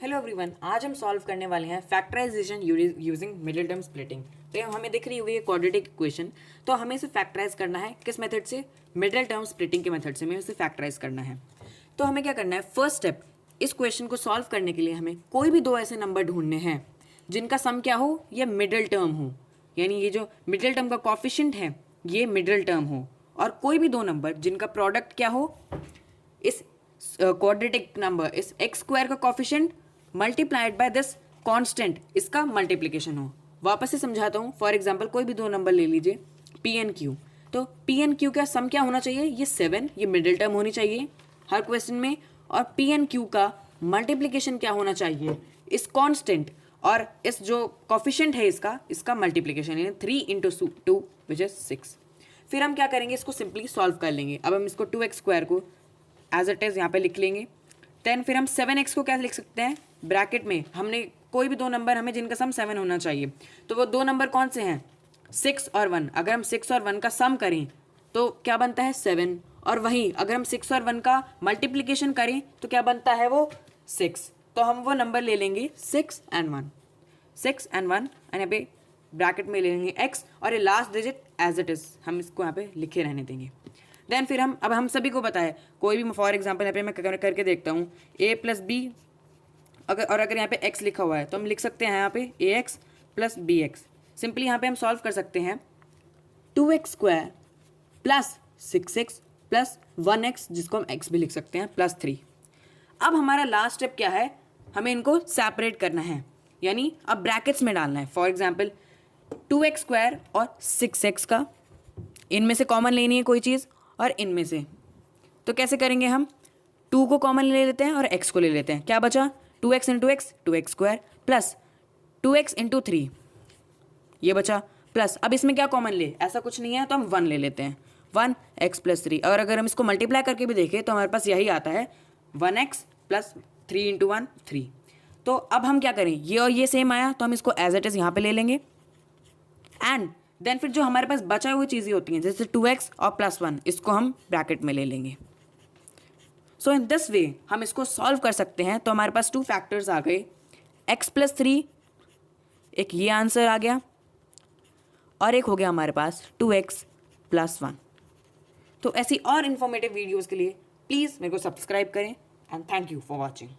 Hello everyone, आज हम solve करने वाले हैं factorisation using middle term splitting. तो हमें दिख रही हुई है क्वाड्रेटिक इक्वेशन, तो हमें इसे फैक्टराइज करना है किस मेथड से? मिडिल टर्म स्प्लिटिंग के मेथड से हमें इसे फैक्टराइज करना है। तो हमें क्या करना है, फर्स्ट स्टेप, इस क्वेश्चन को सॉल्व करने के लिए हमें कोई भी दो ऐसे नंबर ढूंढने हैं जिनका सम क्या हो, ये मिडिल टर्म हो, यानी ये जो मिडिल टर्म का कॉफिशिएंट है ये मिडिल टर्म हो, और कोई भी दो नंबर जिनका प्रोडक्ट क्या हो, इस क्वाड्रेटिक नंबर, इस एक्स स्क्वायर का coefficient multiplied by this constant, इसका मल्टीप्लिकेशन हो। वापस से समझाता हूँ। फॉर एग्जांपल कोई भी दो नंबर ले लीजिए, पी एन क्यू। तो पी एन क्यू का सम क्या होना चाहिए? ये 7, ये मिडिल टर्म होनी चाहिए हर क्वेश्चन में। और पी एन क्यू का मल्टीप्लिकेशन क्या होना चाहिए? इस कांस्टेंट और इस जो कॉफिशिएंट है इसका मल्टीप्लिकेशन, यानी 3 इंटू 2 विच इज 6। फिर हम क्या करेंगे, इसको सिंपली सॉल्व कर लेंगे। अब हम इसको 2x स्क्वायर को एज इट इज यहाँ पे लिख लेंगे। देन फिर हम 7x को क्या लिख सकते हैं, ब्रैकेट में हमने कोई भी दो नंबर हमें जिनका सम 7 होना चाहिए, तो वो दो नंबर कौन से हैं? 6 और 1। अगर हम 6 और 1 का सम करें तो क्या बनता है? 7। और वहीं अगर हम 6 और 1 का मल्टीप्लिकेशन करें तो क्या बनता है? वो 6। तो हम वो नंबर ले लेंगे 6 and 1, 6 and 1, एंड यहाँ पे ब्रैकेट में ले लेंगे x, और ये last digit as it is हम इसको यहाँ पे लिखे रहने देंगे। देन फिर अब हम सभी को पता है, कोई भी फॉर एग्जांपल यहाँ पे मैं करके देखता हूँ, a प्लस बी, अगर यहाँ पे x लिखा हुआ है तो हम लिख सकते हैं यहाँ पे ax plus b x. Simply यहाँ पे हम सॉल्व कर सकते हैं 2x square plus 6x plus 1x, जिसको हम x भी लिख सकते हैं, प्लस 3। अब हमारा लास्ट स्टेप क्या है, हमें इनको सेपरेट करना है, यानी अब ब्रैकेट्स में डालना है। फॉर एग्जाम्पल 2x स्क्वायर और 6x का इनमें से कॉमन लेनी है कोई चीज़, और इनमें से तो कैसे करेंगे, हम 2 को कॉमन ले लेते हैं और x को ले लेते हैं। क्या बचा? 2x into x, 2x square plus 2x into 3, ये बचा, प्लस अब इसमें क्या कॉमन ले, ऐसा कुछ नहीं है तो हम 1 ले लेते हैं, 1x प्लस 3। और अगर हम इसको मल्टीप्लाई करके भी देखें तो हमारे पास यही आता है 1x प्लस 3 इंटू 1 3। तो अब हम क्या करें, ये और ये सेम आया तो हम इसको एज इट इज यहाँ पे ले लेंगे, एंड देन फिर जो हमारे पास बचा हुई चीज़ें होती हैं जैसे 2x और प्लस 1, इसको हम ब्रैकेट में ले लेंगे। सो इन दिस वे हम इसको सॉल्व कर सकते हैं। तो हमारे पास 2 फैक्टर्स आ गए, x प्लस 3, एक ये आंसर आ गया, और एक हो गया हमारे पास 2x प्लस 1। तो ऐसी और इन्फॉर्मेटिव वीडियोज़ के लिए प्लीज़ मेरे को सब्सक्राइब करें, and thank you for watching.